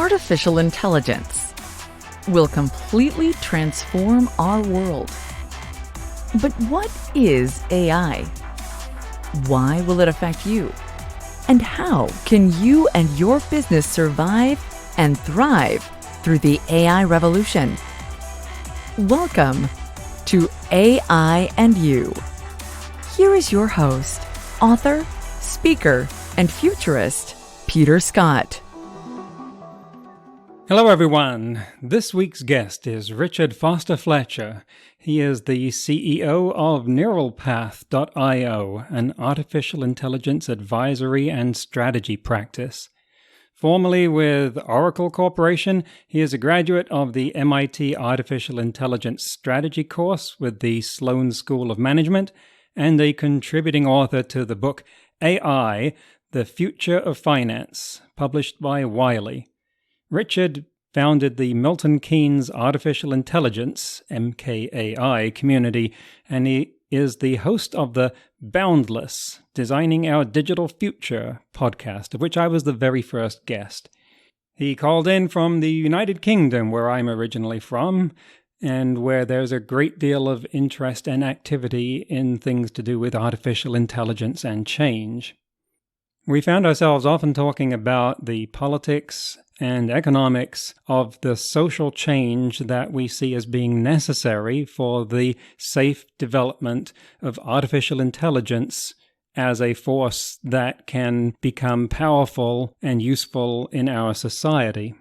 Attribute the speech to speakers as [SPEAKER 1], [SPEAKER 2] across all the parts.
[SPEAKER 1] artificial intelligence will completely transform our world. But what is AI? Why will it affect you? And how can you and your business survive and thrive through the AI revolution? Welcome to AI and You. Here is your host, author, speaker, and futurist, Peter Scott.
[SPEAKER 2] Hello everyone. This week's guest is Richard Foster-Fletcher. He is the CEO of NeuralPath.io, an artificial intelligence advisory and strategy practice. Formerly with Oracle Corporation, he is a graduate of the MIT Artificial Intelligence Strategy course with the Sloan School of Management and a contributing author to the book AI, The Future of Finance, published by Wiley. Richard founded the Milton Keynes Artificial Intelligence, MKAI, community, and he is the host of the Boundless, Designing Our Digital Future podcast, of which I was the very first guest. He called in from the United Kingdom, where I'm originally from, and where there's a great deal of interest and activity in things to do with artificial intelligence and change. We found ourselves often talking about the politics and economics of the social change that we see as being necessary for the safe development of artificial intelligence as a force that can become powerful and useful in our society.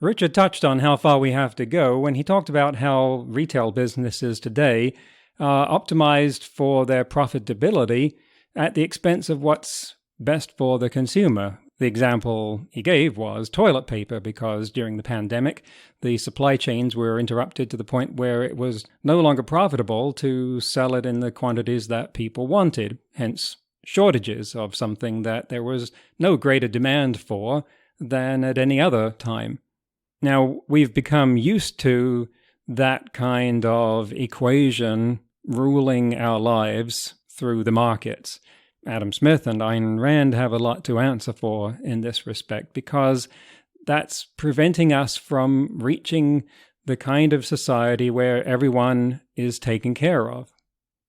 [SPEAKER 2] Richard touched on how far we have to go when he talked about how retail businesses today are optimized for their profitability at the expense of what's best for the consumer. The example he gave was toilet paper, because during the pandemic, the supply chains were interrupted to the point where it was no longer profitable to sell it in the quantities that people wanted, hence shortages of something that there was no greater demand for than at any other time. Now, we've become used to that kind of equation ruling our lives through the markets. Adam Smith and Ayn Rand have a lot to answer for in this respect, because that's preventing us from reaching the kind of society where everyone is taken care of.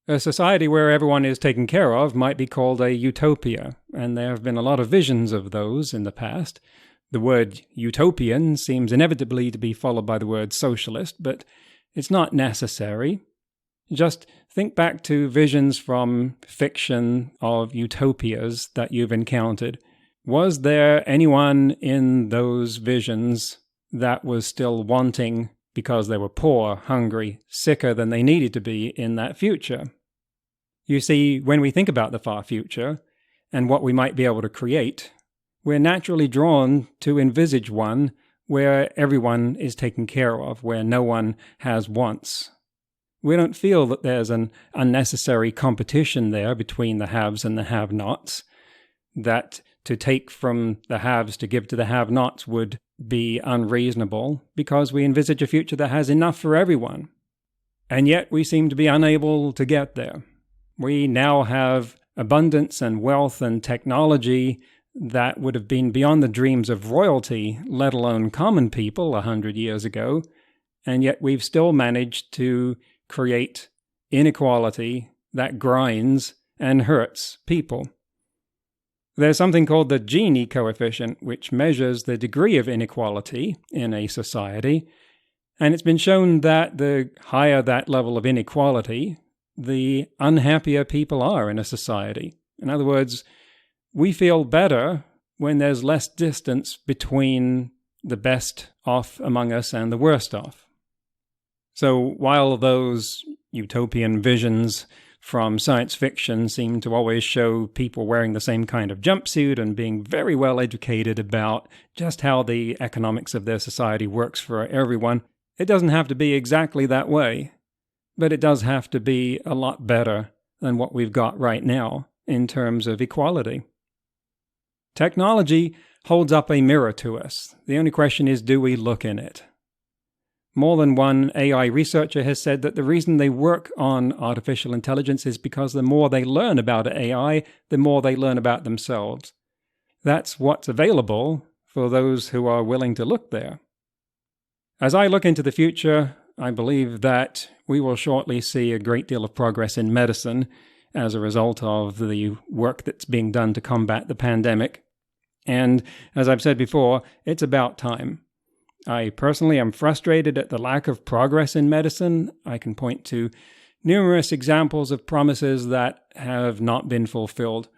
[SPEAKER 2] A society where everyone is taken care of might be called a utopia, and there have been a lot of visions of those in the past. The word utopian seems inevitably to be followed by the word socialist, but it's not necessary. Just think back to visions from fiction of utopias that you've encountered. Was there anyone in those visions that was still wanting because they were poor, hungry, sicker than they needed to be in that future? You see, when we think about the far future and what we might be able to create, we're naturally drawn to envisage one where everyone is taken care of, where no one has wants. We don't feel that there's an unnecessary competition there between the haves and the have-nots, that to take from the haves to give to the have-nots would be unreasonable, because we envisage a future that has enough for everyone. And yet we seem to be unable to get there. We now have abundance and wealth and technology that would have been beyond the dreams of royalty, let alone common people 100 years ago, and yet we've still managed to create inequality that grinds and hurts people. There's something called the Gini coefficient, which measures the degree of inequality in a society, and it's been shown that the higher that level of inequality, the unhappier people are in a society. In other words, we feel better when there's less distance between the best off among us and the worst off. So while those utopian visions from science fiction seem to always show people wearing the same kind of jumpsuit and being very well educated about just how the economics of their society works for everyone, it doesn't have to be exactly that way. But it does have to be a lot better than what we've got right now in terms of equality. Technology holds up a mirror to us. The only question is, do we look in it? More than one AI researcher has said that the reason they work on artificial intelligence is because the more they learn about AI, the more they learn about themselves. That's what's available for those who are willing to look there. As I look into the future, I believe that we will shortly see a great deal of progress in medicine as a result of the work that's being done to combat the pandemic. And as I've said before, it's about time. I personally am frustrated at the lack of progress in medicine. I can point to numerous examples of promises that have not been fulfilled.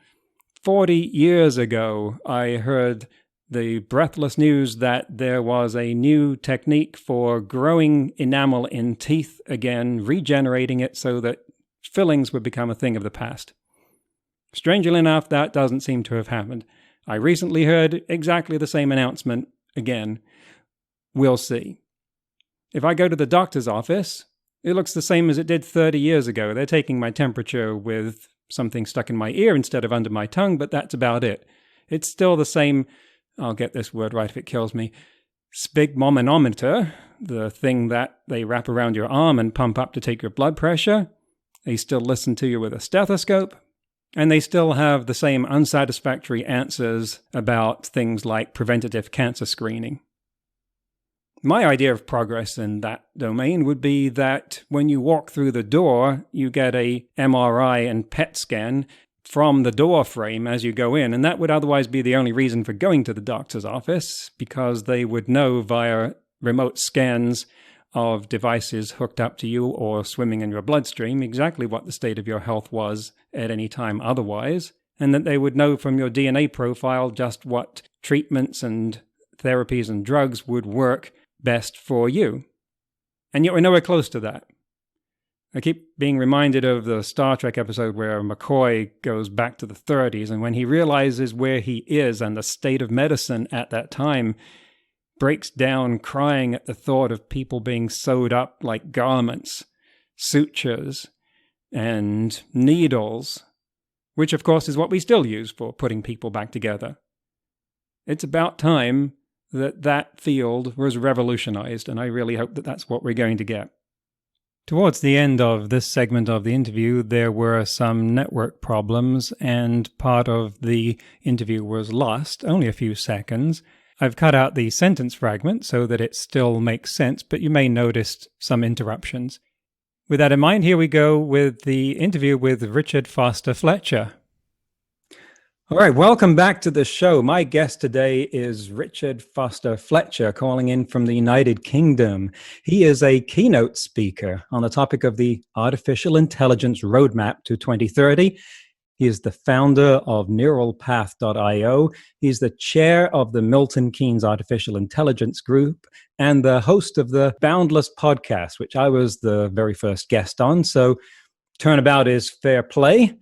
[SPEAKER 2] 40 years ago, I heard the breathless news that there was a new technique for growing enamel in teeth again, regenerating it so that fillings would become a thing of the past. Strangely enough, that doesn't seem to have happened. I recently heard exactly the same announcement again. We'll see. If I go to the doctor's office, it looks the same as it did 30 years ago. They're taking my temperature with something stuck in my ear instead of under my tongue, but that's about it. It's still the same, I'll get this word right if it kills me, sphygmomanometer, the thing that they wrap around your arm and pump up to take your blood pressure. They still listen to you with a stethoscope. And they still have the same unsatisfactory answers about things like preventative cancer screening. My idea of progress in that domain would be that when you walk through the door, you get a MRI and PET scan from the door frame as you go in, and that would otherwise be the only reason for going to the doctor's office, because they would know via remote scans of devices hooked up to you or swimming in your bloodstream exactly what the state of your health was at any time otherwise, and that they would know from your DNA profile just what treatments and therapies and drugs would work best for you. And yet we're nowhere close to that. I keep being reminded of the Star Trek episode where McCoy goes back to the 30s, and when he realizes where he is and the state of medicine at that time, breaks down crying at the thought of people being sewed up like garments, sutures, and needles, which of course is what we still use for putting people back together. It's about time that field was revolutionized, and I really hope that that's what we're going to get. Towards the end of this segment of the interview, there were some network problems, and part of the interview was lost, only a few seconds. I've cut out the sentence fragment so that it still makes sense, but you may notice some interruptions. With that in mind, here we go with the interview with Richard Foster-Fletcher. All right, welcome back to the show. My guest today is Richard Foster-Fletcher, calling in from the United Kingdom. He is a keynote speaker on the topic of the Artificial Intelligence Roadmap to 2030. He is the founder of neuralpath.io. He's the chair of the Milton Keynes Artificial Intelligence Group and the host of the Boundless podcast, which I was the very first guest on. So turnabout is fair play.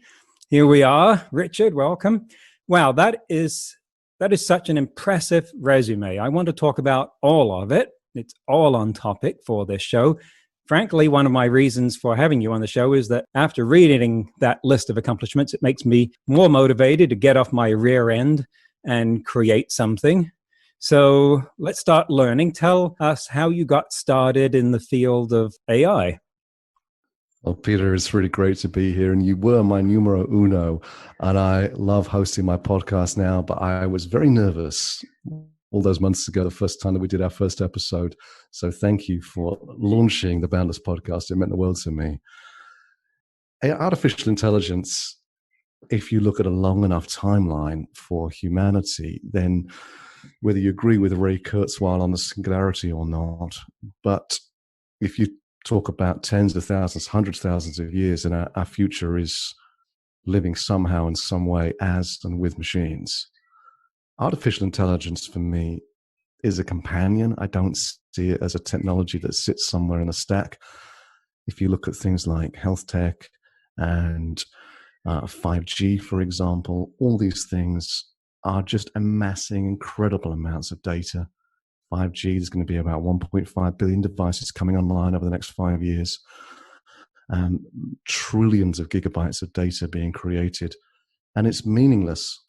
[SPEAKER 2] Here we are. Richard, welcome. Wow, that is such an impressive resume. I want to talk about all of it. It's all on topic for this show. Frankly, one of my reasons for having you on the show is that after reading that list of accomplishments, it makes me more motivated to get off my rear end and create something. So let's start learning. Tell us how you got started in the field of AI.
[SPEAKER 3] Well, Peter, it's really great to be here. And you were my numero uno. And I love hosting my podcast now, but I was very nervous all those months ago, the first time that we did our first episode. So thank you for launching the Boundless podcast. It meant the world to me. Artificial intelligence, if you look at a long enough timeline for humanity, then whether you agree with Ray Kurzweil on the singularity or not, but if you talk about tens of thousands, hundreds of thousands of years, and our future is living somehow in some way as and with machines. Artificial intelligence for me is a companion. I don't see it as a technology that sits somewhere in a stack. If you look at things like health tech and 5G, for example, all these things are just amassing incredible amounts of data. 5G is going to be about 1.5 billion devices coming online over the next 5 years. Trillions of gigabytes of data being created. And it's meaningless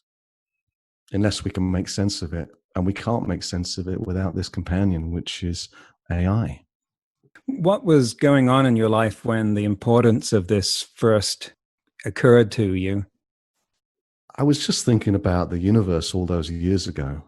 [SPEAKER 3] unless we can make sense of it. And we can't make sense of it without this companion, which is AI.
[SPEAKER 2] What was going on in your life when the importance of this first occurred to you?
[SPEAKER 3] I was just thinking about the universe all those years ago.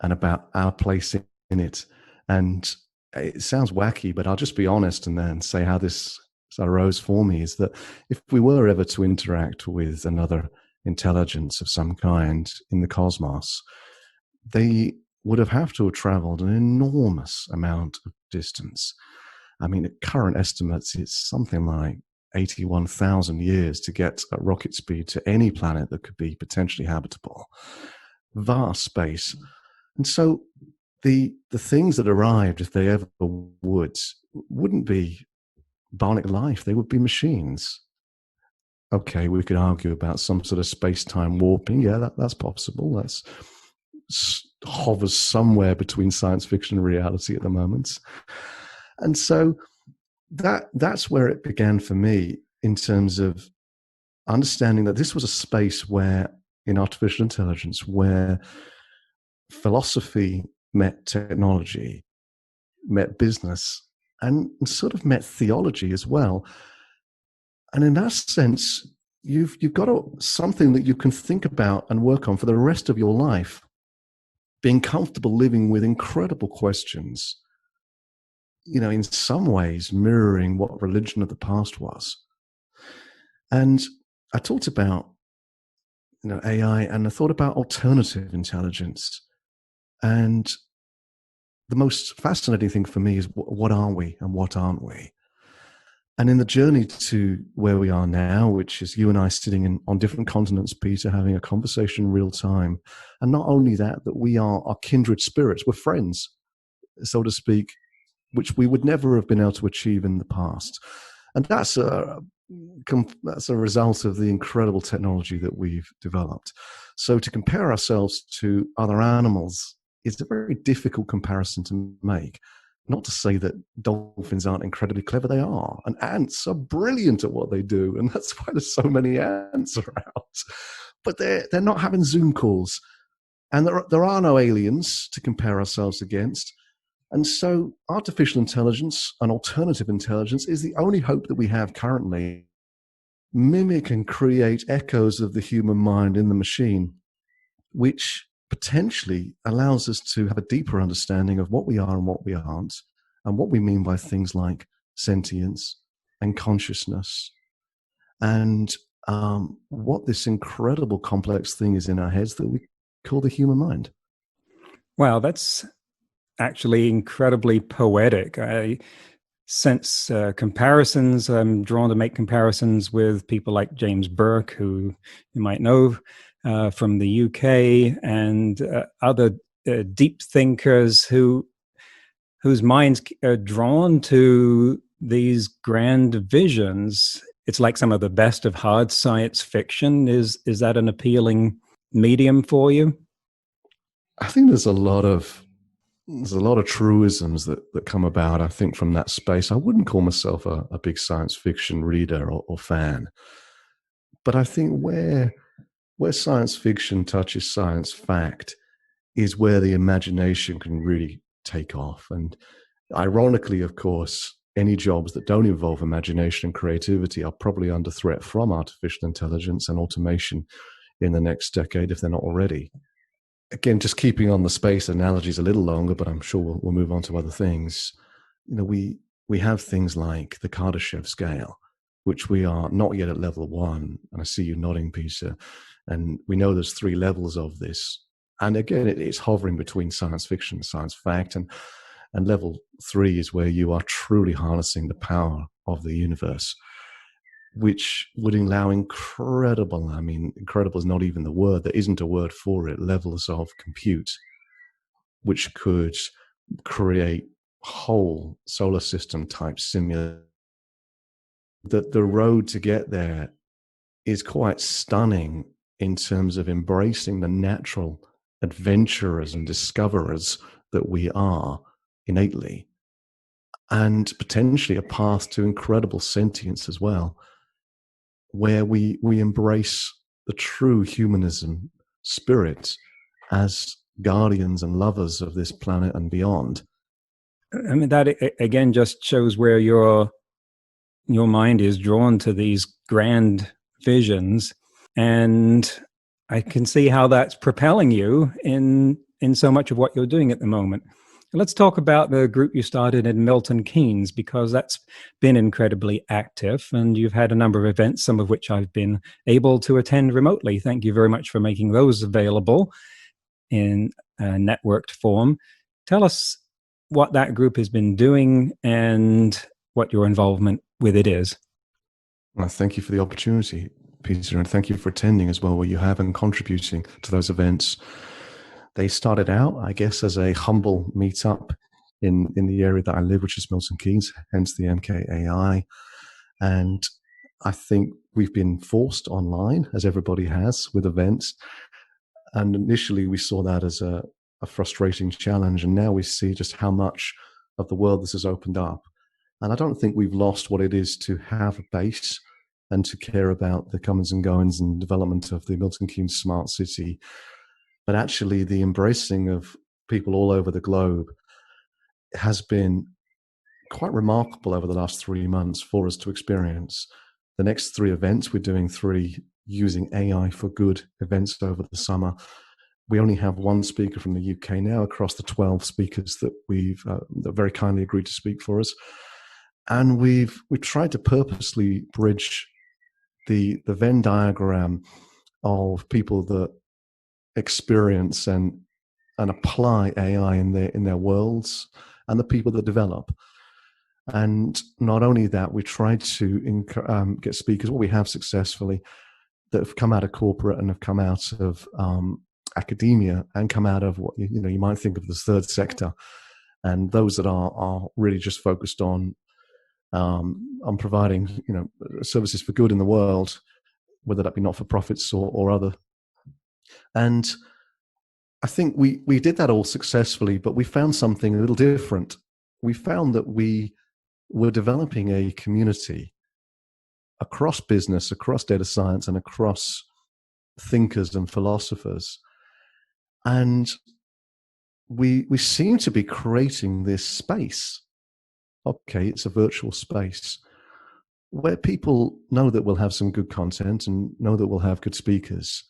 [SPEAKER 3] and about our place in it. And it sounds wacky, but I'll just be honest and then say how this arose for me is that if we were ever to interact with another intelligence of some kind in the cosmos, they would have to have traveled an enormous amount of distance. I mean, at current estimates, it's something like 81,000 years to get at rocket speed to any planet that could be potentially habitable. Vast space. And so the things that arrived, if they ever would, wouldn't be bionic life. They would be machines. Okay, we could argue about some sort of space-time warping. Yeah, that's possible. That's hovers somewhere between science fiction and reality at the moment. And so that's where it began for me in terms of understanding that this was a space where, in artificial intelligence, where philosophy met technology, met business, and sort of met theology as well. And in that sense, you've got something that you can think about and work on for the rest of your life, being comfortable living with incredible questions, in some ways mirroring what religion of the past was. And I talked about, AI, and I thought about alternative intelligence. And the most fascinating thing for me is what are we and what aren't we? And in the journey to where we are now, which is you and I sitting on different continents, Peter, having a conversation in real time. And not only that we are kindred spirits, we're friends, so to speak, which we would never have been able to achieve in the past. And that's a result of the incredible technology that we've developed. So to compare ourselves to other animals is a very difficult comparison to make. Not to say that dolphins aren't incredibly clever, they are. And ants are brilliant at what they do. And that's why there's so many ants around. But they're not having Zoom calls. And there are no aliens to compare ourselves against. And so artificial intelligence and alternative intelligence is the only hope that we have currently. Mimic and create echoes of the human mind in the machine, which potentially allows us to have a deeper understanding of what we are and what we aren't, and what we mean by things like sentience and consciousness, and what this incredible complex thing is in our heads that we call the human mind.
[SPEAKER 2] Wow, that's actually incredibly poetic. I sense comparisons. I'm drawn to make comparisons with people like James Burke, who you might know from the UK, and other deep thinkers whose minds are drawn to these grand visions. It's like some of the best of hard science fiction. Is that an appealing medium for you?
[SPEAKER 3] I think there's a lot of truisms that come about, I think, from that space. I wouldn't call myself a big science fiction reader or fan, but I think where science fiction touches science fact is where the imagination can really take off. And ironically, of course, any jobs that don't involve imagination and creativity are probably under threat from artificial intelligence and automation in the next decade, if they're not already. Again, just keeping on the space analogies a little longer, but I'm sure we'll move on to other things. We have things like the Kardashev Scale, which we are not yet at level 1. And I see you nodding, Peter. And we know there's 3 levels of this. And again, it's hovering between science fiction and science fact. And level 3 is where you are truly harnessing the power of the universe, which would allow incredible is not even the word, there isn't a word for it, levels of compute, which could create whole solar system type simulations. The road to get there is quite stunning in terms of embracing the natural adventurers and discoverers that we are innately, and potentially a path to incredible sentience as well, where we embrace the true humanism spirit as guardians and lovers of this planet and beyond.
[SPEAKER 2] I mean, that again just shows where your mind is drawn to these grand visions, and I can see how that's propelling you in in so much of what you're doing at the moment. Let's talk about the group you started in Milton Keynes, because that's been incredibly active and you've had a number of events, some of which I've been able to attend remotely. Thank you very much for making those available in a networked form. Tell us what that group has been doing and what your involvement with it is.
[SPEAKER 3] Well, thank you for the opportunity, Peter, and thank you for attending as well, where you have and contributing to those events. They started out, I guess, as a humble meetup in the area that I live, which is Milton Keynes, hence the MKAI. And I think we've been forced online, as everybody has, with events. And initially we saw that as a frustrating challenge. And now we see just how much of the world this has opened up. And I don't think we've lost what it is to have a base and to care about the comings and goings and development of the Milton Keynes smart city. But actually the embracing of people all over the globe has been quite remarkable over the last 3 months for us to experience. The next 3 events, we're doing 3 using AI for good events over the summer. We only have 1 speaker from the UK now across the 12 speakers that we've that very kindly agreed to speak for us. And we've tried to purposely bridge the Venn diagram of people that experience and apply AI in their worlds and the people that develop. And not only that, we tried to get speakers, what we have successfully, that have come out of corporate and have come out of academia and come out of what you might think of the third sector, and those that are really just focused on providing services for good in the world, whether that be not-for-profits or other. And I think we did that all successfully, but we found something a little different. We found that we were developing a community across business, across data science, and across thinkers and philosophers. And we seem to be creating this space. Okay, it's a virtual space where people know that we'll have some good content and know that we'll have good speakers,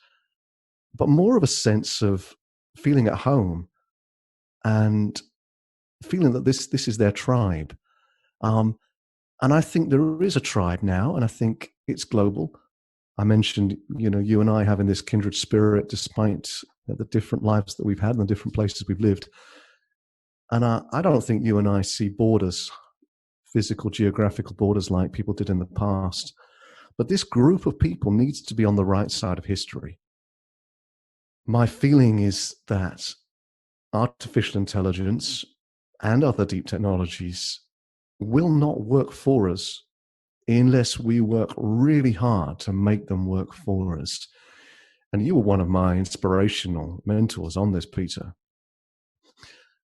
[SPEAKER 3] but more of a sense of feeling at home and feeling that this is their tribe. And I think there is a tribe now, and I think it's global. I mentioned, you and I having this kindred spirit despite the different lives that we've had and the different places we've lived. And I don't think you and I see borders, physical, geographical borders like people did in the past. But this group of people needs to be on the right side of history. My feeling is that artificial intelligence and other deep technologies will not work for us unless we work really hard to make them work for us. And you were one of my inspirational mentors on this, Peter,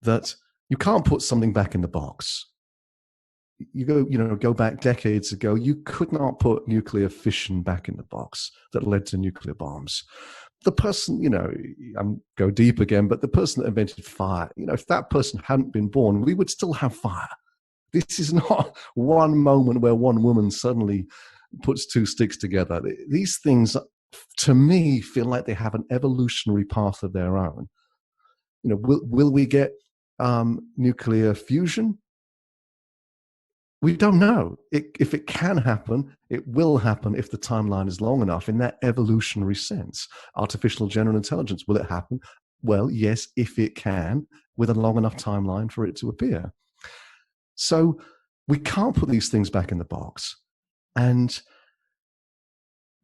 [SPEAKER 3] that you can't put something back in the box. Go back decades ago, you could not put nuclear fission back in the box that led to nuclear bombs. The person, go deep again, but the person that invented fire, if that person hadn't been born, we would still have fire. This is not one moment where one woman suddenly puts 2 sticks together. These things, to me, feel like they have an evolutionary path of their own. Will we get nuclear fusion? We don't know. If it can happen, it will happen if the timeline is long enough in that evolutionary sense. Artificial general intelligence, will it happen? Well, yes, if it can, with a long enough timeline for it to appear. So we can't put these things back in the box. And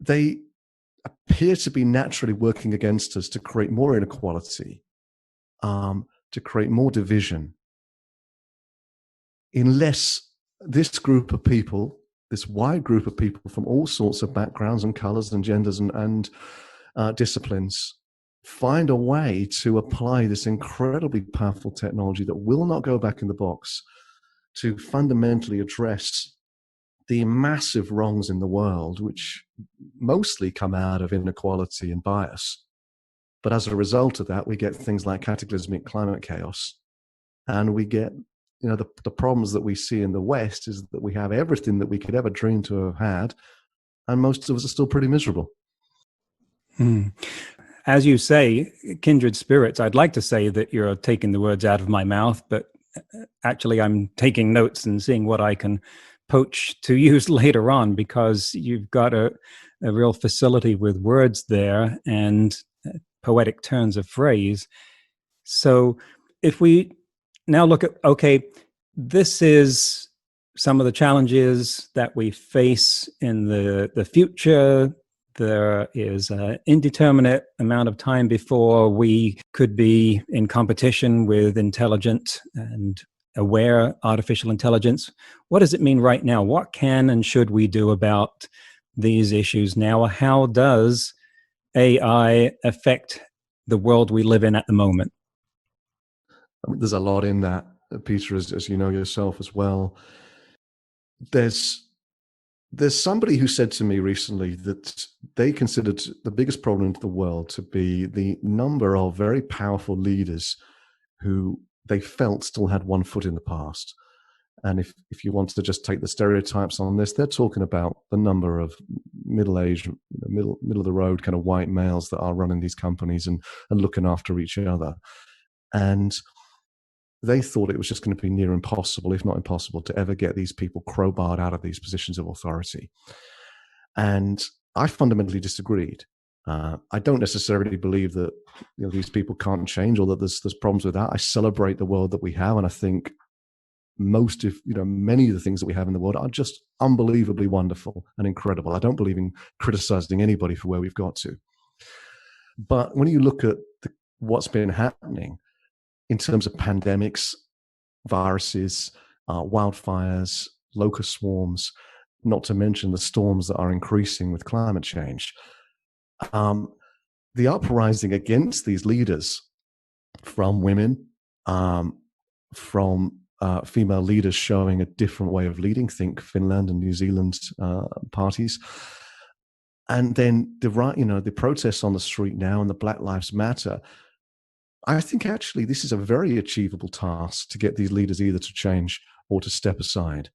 [SPEAKER 3] they appear to be naturally working against us to create more inequality, to create more division, unless this group of people, this wide group of people from all sorts of backgrounds and colors and genders and disciplines, find a way to apply this incredibly powerful technology that will not go back in the box to fundamentally address the massive wrongs in the world, which mostly come out of inequality and bias. But as a result of that, we get things like cataclysmic climate chaos, and we get the problems that we see in the West is that we have everything that we could ever dream to have had, and most of us are still pretty miserable.
[SPEAKER 2] as you say, kindred spirits, I'd like to say that you're taking the words out of my mouth, but actually I'm taking notes and seeing what I can poach to use later on, because you've got a real facility with words there and poetic turns of phrase. So if we now look at, okay, this is some of the challenges that we face in the future. There is an indeterminate amount of time before we could be in competition with intelligent and aware artificial intelligence. What does it mean right now? What can and should we do about these issues now? How does AI affect the world we live in at the moment?
[SPEAKER 3] I mean, there's a lot in that, Peter, as you know yourself as well. There's somebody who said to me recently that they considered the biggest problem in the world to be the number of very powerful leaders who they felt still had one foot in the past. And if you want to just take the stereotypes on this, they're talking about the number of middle-aged, middle of the road kind of white males that are running these companies and looking after each other. And they thought it was just going to be near impossible, if not impossible, to ever get these people crowbarred out of these positions of authority. And I fundamentally disagreed. I don't necessarily believe that these people can't change, or that there's problems with that. I celebrate the world that we have, and I think many of the things that we have in the world are just unbelievably wonderful and incredible. I don't believe in criticizing anybody for where we've got to. But when you look at what's been happening in terms of pandemics, viruses, wildfires, locust swarms, not to mention the storms that are increasing with climate change, the uprising against these leaders from women, from female leaders showing a different way of leading, think Finland and New Zealand parties, and then the protests on the street now and the Black Lives Matter. I think actually this is a very achievable task to get these leaders either to change or to step aside.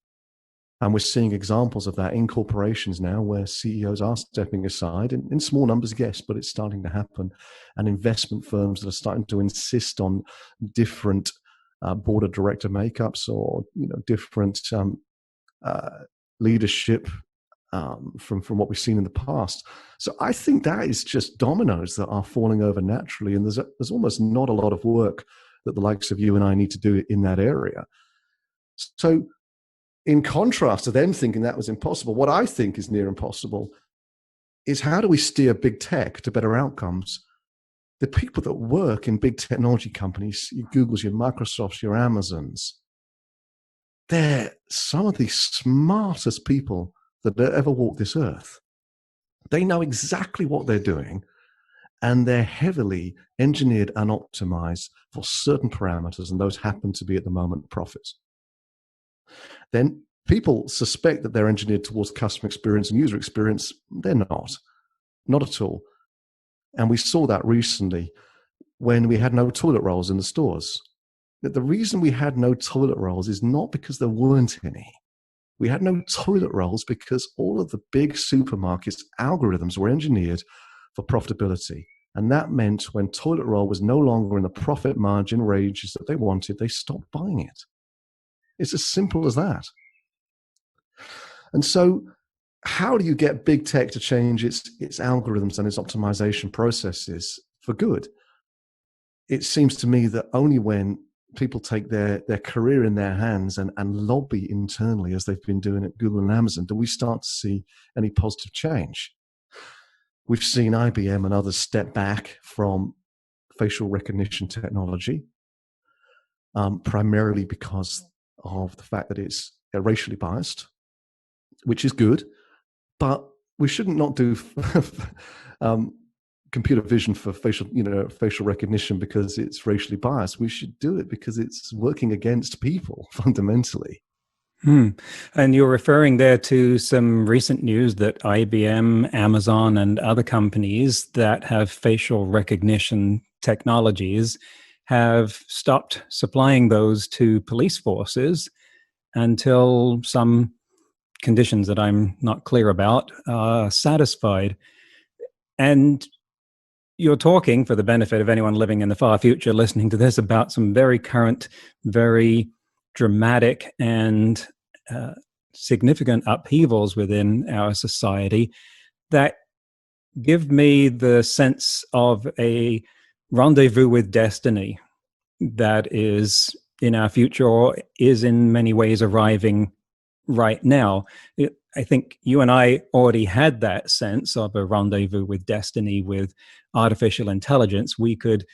[SPEAKER 3] And we're seeing examples of that in corporations now, where CEOs are stepping aside in small numbers, yes, but it's starting to happen. And investment firms that are starting to insist on different board of director makeups, or different leadership from what we've seen in the past. So I think that is just dominoes that are falling over naturally, and there's almost not a lot of work that the likes of you and I need to do in that area. So in contrast to them thinking that was impossible, what I think is near impossible is, how do we steer big tech to better outcomes? The people that work in big technology companies, your Googles, your Microsofts, your Amazons, they're some of the smartest people that ever walked this earth. They know exactly what they're doing, and they're heavily engineered and optimized for certain parameters, and those happen to be at the moment profits. Then people suspect that they're engineered towards customer experience and user experience. They're not at all. And we saw that recently when we had no toilet rolls in the stores. The reason we had no toilet rolls is not because there weren't any. We had no toilet rolls because all of the big supermarkets' algorithms were engineered for profitability. And that meant when toilet roll was no longer in the profit margin ranges that they wanted, they stopped buying it. It's as simple as that. And so how do you get big tech to change its algorithms and its optimization processes for good? It seems to me that only when people take their career in their hands and lobby internally, as they've been doing at Google and Amazon, do we start to see any positive change. We've seen IBM and others step back from facial recognition technology, primarily because of the fact that it's racially biased, which is good, but we shouldn't not do computer vision for facial recognition because it's racially biased. We should do it because it's working against people fundamentally.
[SPEAKER 2] And you're referring there to some recent news that IBM, Amazon, and other companies that have facial recognition technologies have stopped supplying those to police forces until some conditions that I'm not clear about are satisfied. And you're talking, for the benefit of anyone living in the far future listening to this, about some very current, very dramatic and significant upheavals within our society that give me the sense of a rendezvous with destiny that is in our future, or is in many ways arriving right now. I think you and I already had that sense of a rendezvous with destiny with artificial intelligence. We could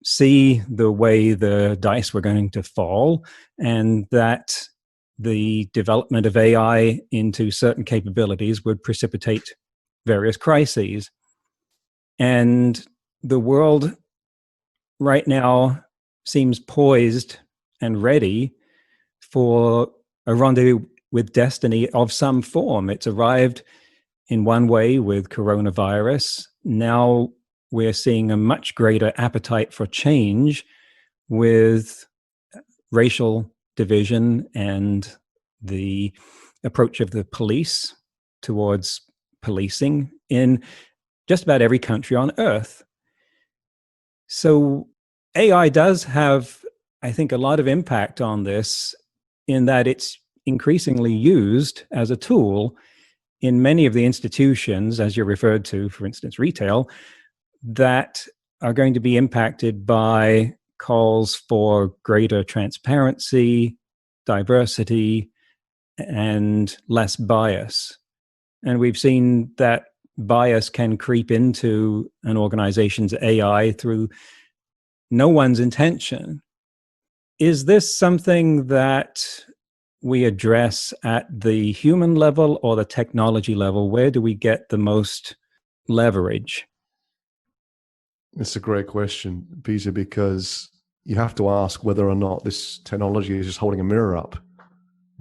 [SPEAKER 2] see the way the dice were going to fall, and that the development of AI into certain capabilities would precipitate various crises. And the world right now seems poised and ready for a rendezvous with destiny of some form. It's arrived in one way with coronavirus. Now we're seeing a much greater appetite for change with racial division and the approach of the police towards policing in just about every country on Earth. So AI does have, I think, a lot of impact on this, in that it's increasingly used as a tool in many of the institutions, as you referred to, for instance, retail, that are going to be impacted by calls for greater transparency, diversity, and less bias. And we've seen that bias can creep into an organization's AI through no one's intention. Is this something that we address at the human level or the technology level? Where do we get the most leverage?
[SPEAKER 3] It's a great question, Peter, because you have to ask whether or not this technology is just holding a mirror up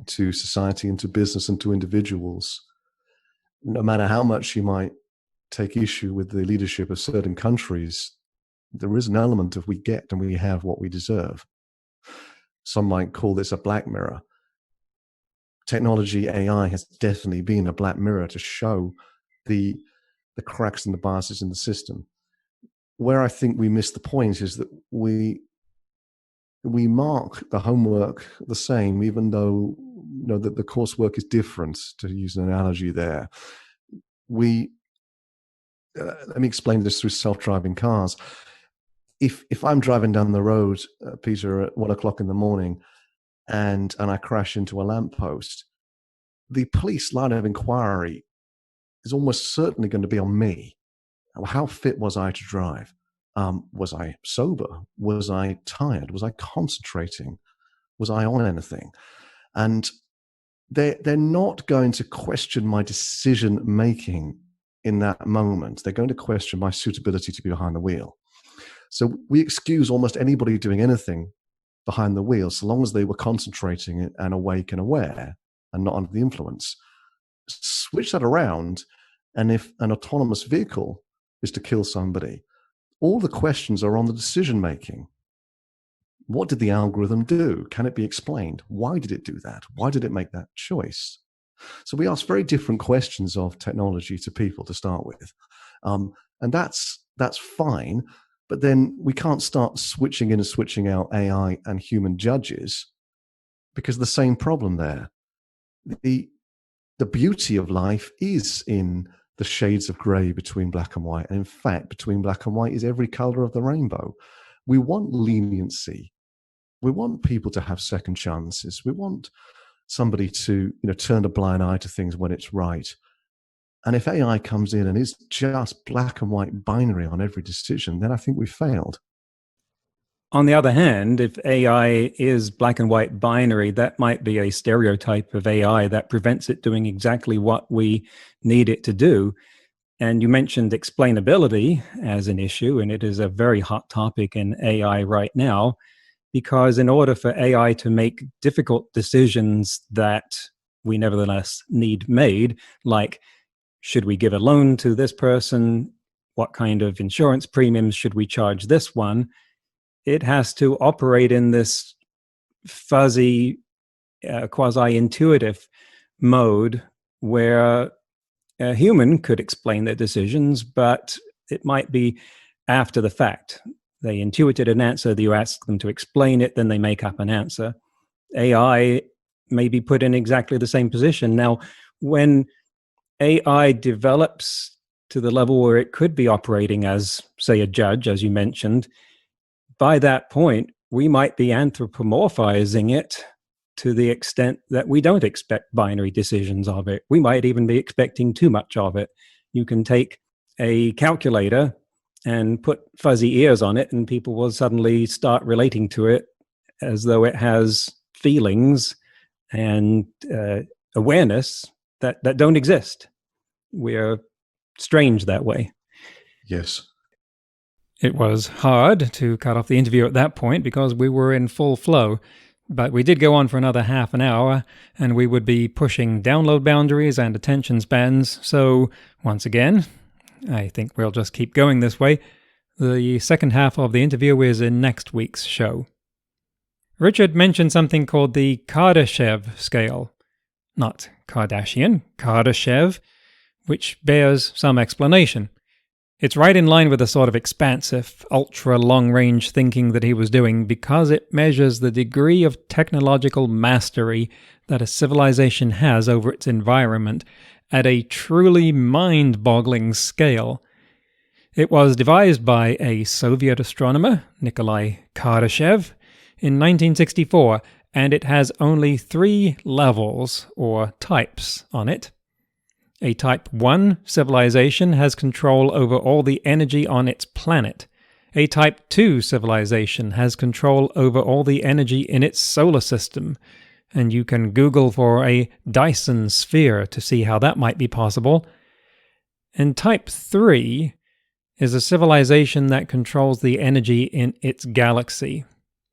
[SPEAKER 3] to society and to business and to individuals. No matter how much you might take issue with the leadership of certain countries, there is an element of we get and we have what we deserve. Some might call this a black mirror. Technology, AI, has definitely been a black mirror to show the cracks and the biases in the system. Where I think we miss the point is that we mark the homework the same, even though that the coursework is different, to use an analogy there. Let me explain this through self-driving cars. If I'm driving down the road, Peter, at 1 o'clock in the morning, and I crash into a lamppost, the police line of inquiry is almost certainly going to be on me. How fit was I to drive? Was I sober? Was I tired? Was I concentrating? Was I on anything? And they're not going to question my decision making in that moment. They're going to question my suitability to be behind the wheel. So we excuse almost anybody doing anything behind the wheel, so long as they were concentrating and awake and aware and not under the influence. Switch that around, and if an autonomous vehicle is to kill somebody, all the questions are on the decision making. What did the algorithm do? Can it be explained? Why did it do that? Why did it make that choice? So we ask very different questions of technology to people to start with. And that's fine, but then we can't start switching in and switching out AI and human judges, because the same problem there. The beauty of life is in the shades of grey between black and white. And in fact, between black and white is every color of the rainbow. We want leniency. We want people to have second chances. We want somebody to, turn a blind eye to things when it's right. And if AI comes in and is just black and white binary on every decision, then I think we've failed.
[SPEAKER 2] On the other hand, if AI is black and white binary, that might be a stereotype of AI that prevents it doing exactly what we need it to do. And you mentioned explainability as an issue, and it is a very hot topic in AI right now, because in order for AI to make difficult decisions that we nevertheless need made, like, should we give a loan to this person? What kind of insurance premiums should we charge this one? It has to operate in this fuzzy, quasi-intuitive mode where a human could explain their decisions, but it might be after the fact. They intuited an answer, you ask them to explain it, then they make up an answer. AI may be put in exactly the same position. Now, when AI develops to the level where it could be operating as, say, a judge, as you mentioned, by that point, we might be anthropomorphizing it to the extent that we don't expect binary decisions of it. We might even be expecting too much of it. You can take a calculator and put fuzzy ears on it, and people will suddenly start relating to it as though it has feelings and awareness that don't exist. We're strange that way.
[SPEAKER 3] Yes.
[SPEAKER 2] It was hard to cut off the interview at that point because we were in full flow, but we did go on for another half an hour, and we would be pushing download boundaries and attention spans. So once again, I think we'll just keep going this way. The second half of the interview is in next week's show. Richard mentioned something called the Kardashev Scale. Not Kardashian, Kardashev, which bears some explanation. It's right in line with the sort of expansive, ultra-long-range thinking that he was doing because it measures the degree of technological mastery that a civilization has over its environment at a truly mind-boggling scale. It was devised by a Soviet astronomer, Nikolai Kardashev, in 1964, and it has only 3 levels, or types, on it. A Type 1 civilization has control over all the energy on its planet. A Type 2 civilization has control over all the energy in its solar system. And you can Google for a Dyson sphere to see how that might be possible. And Type 3 is a civilization that controls the energy in its galaxy.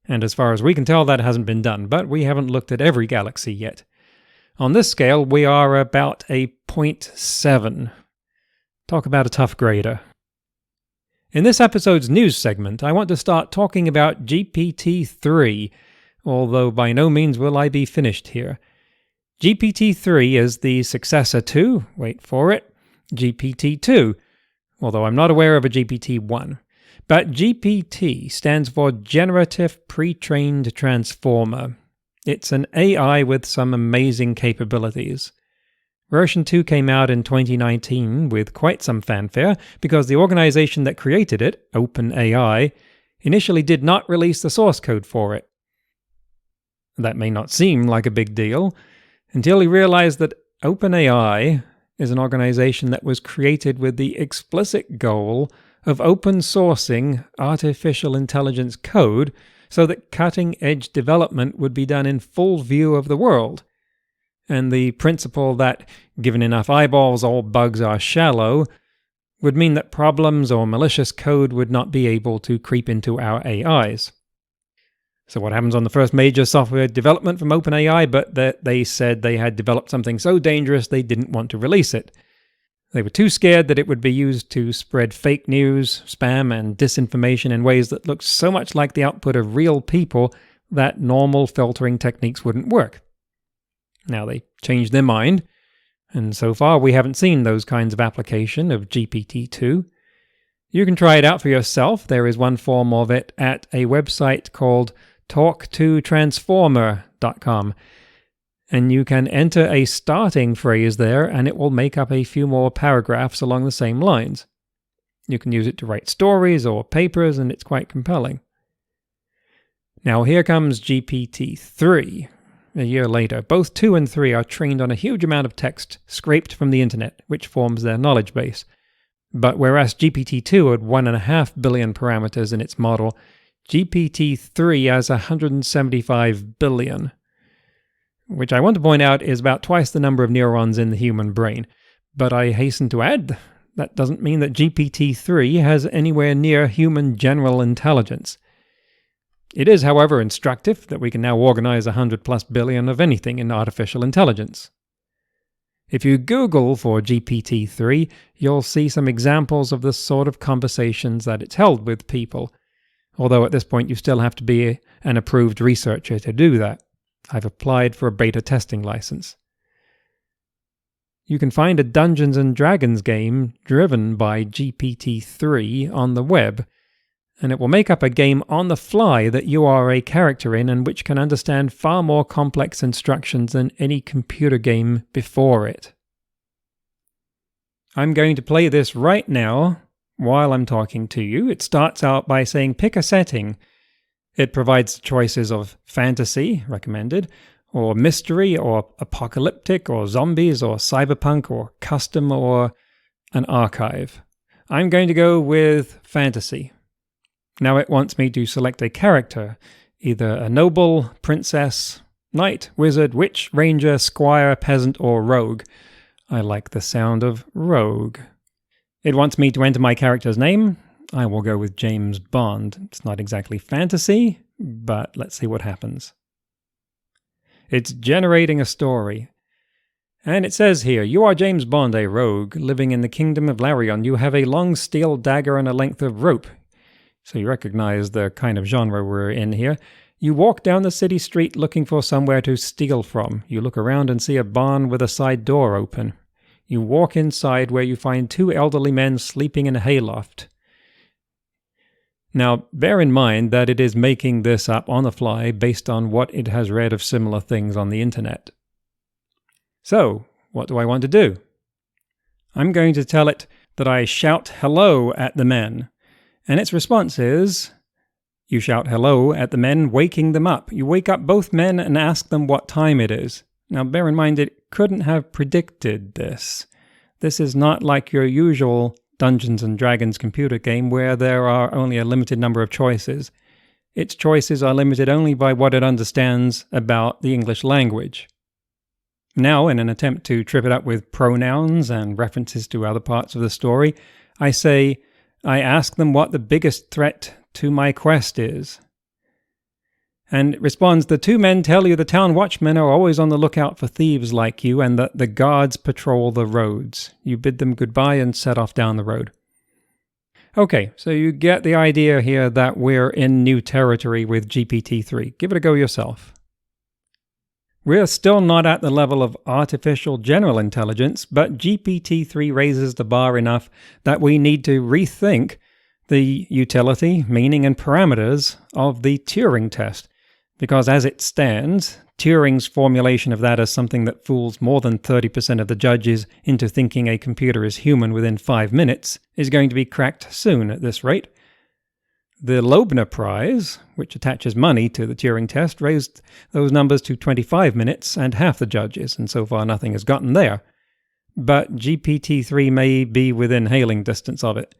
[SPEAKER 2] And as far as we can tell, that hasn't been done, but we haven't looked at every galaxy yet. On this scale, we are about a 0.7. Talk about a tough grader. In this episode's news segment, I want to start talking about GPT-3, although by no means will I be finished here. GPT-3 is the successor to, wait for it, GPT-2, although I'm not aware of a GPT-1. But GPT stands for Generative Pre-trained Transformer. It's an AI with some amazing capabilities. Version 2 came out in 2019 with quite some fanfare because the organization that created it, OpenAI, initially did not release the source code for it. That may not seem like a big deal until you realize that OpenAI is an organization that was created with the explicit goal of open sourcing artificial intelligence code so that cutting-edge development would be done in full view of the world. And the principle that, given enough eyeballs, all bugs are shallow, would mean that problems or malicious code would not be able to creep into our AIs. So what happens on the first major software development from OpenAI, but that they said they had developed something so dangerous they didn't want to release it. They were too scared that it would be used to spread fake news, spam, and disinformation in ways that looked so much like the output of real people that normal filtering techniques wouldn't work. Now they changed their mind, and so far we haven't seen those kinds of application of GPT-2. You can try it out for yourself. There is one form of it at a website called talktotransformer.com. And you can enter a starting phrase there, and it will make up a few more paragraphs along the same lines. You can use it to write stories or papers, and it's quite compelling. Now here comes GPT-3. A year later, both 2 and 3 are trained on a huge amount of text scraped from the internet, which forms their knowledge base. But whereas GPT-2 had 1.5 billion parameters in its model, GPT-3 has 175 billion. Which I want to point out is about twice the number of neurons in the human brain. But I hasten to add, that doesn't mean that GPT-3 has anywhere near human general intelligence. It is, however, instructive that we can now organize 100+ billion of anything in artificial intelligence. If you Google for GPT-3, you'll see some examples of the sort of conversations that it's held with people, although at this point you still have to be an approved researcher to do that. I've applied for a beta testing license. You can find a Dungeons & Dragons game driven by GPT-3 on the web, and it will make up a game on the fly that you are a character in and which can understand far more complex instructions than any computer game before it. I'm going to play this right now while I'm talking to you. It starts out by saying pick a setting. It provides choices of fantasy, recommended, or mystery, or apocalyptic, or zombies, or cyberpunk, or custom, or an archive. I'm going to go with fantasy. Now it wants me to select a character, either a noble, princess, knight, wizard, witch, ranger, squire, peasant, or rogue. I like the sound of rogue. It wants me to enter my character's name. I will go with James Bond. It's not exactly fantasy, but let's see what happens. It's generating a story. And it says here, you are James Bond, a rogue, living in the kingdom of Larion. You have a long steel dagger and a length of rope. So you recognize the kind of genre we're in here. You walk down the city street looking for somewhere to steal from. You look around and see a barn with a side door open. You walk inside where you find two elderly men sleeping in a hayloft. Now, bear in mind that it is making this up on the fly based on what it has read of similar things on the internet. So, what do I want to do? I'm going to tell it that I shout hello at the men. And its response is, you shout hello at the men, waking them up. You wake up both men and ask them what time it is. Now, bear in mind it couldn't have predicted this. This is not like your usual Dungeons & Dragons computer game where there are only a limited number of choices. Its choices are limited only by what it understands about the English language. Now, in an attempt to trip it up with pronouns and references to other parts of the story, I ask them what the biggest threat to my quest is. And it responds, the two men tell you the town watchmen are always on the lookout for thieves like you and that the guards patrol the roads. You bid them goodbye and set off down the road. Okay, so you get the idea here that we're in new territory with GPT-3. Give it a go yourself. We're still not at the level of artificial general intelligence, but GPT-3 raises the bar enough that we need to rethink the utility, meaning, and parameters of the Turing test. Because as it stands, Turing's formulation of that as something that fools more than 30% of the judges into thinking a computer is human within 5 minutes is going to be cracked soon at this rate. The Loebner Prize, which attaches money to the Turing test, raised those numbers to 25 minutes and half the judges, and so far nothing has gotten there. But GPT-3 may be within hailing distance of it,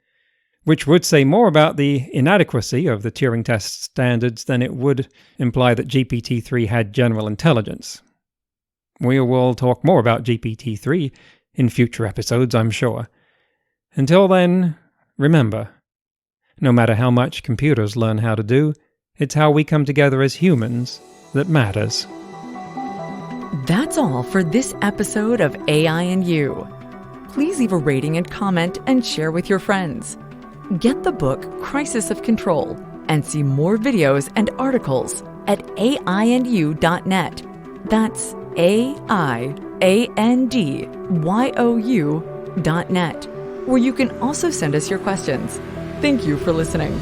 [SPEAKER 2] which would say more about the inadequacy of the Turing test standards than it would imply that GPT-3 had general intelligence. We will talk more about GPT-3 in future episodes, I'm sure. Until then, remember, no matter how much computers learn how to do, it's how we come together as humans that matters.
[SPEAKER 1] That's all for this episode of AI and You. Please leave a rating and comment and share with your friends. Get the book Crisis of Control and see more videos and articles at aiandyou.net. That's aiandyou.net, where you can also send us your questions. Thank you for listening.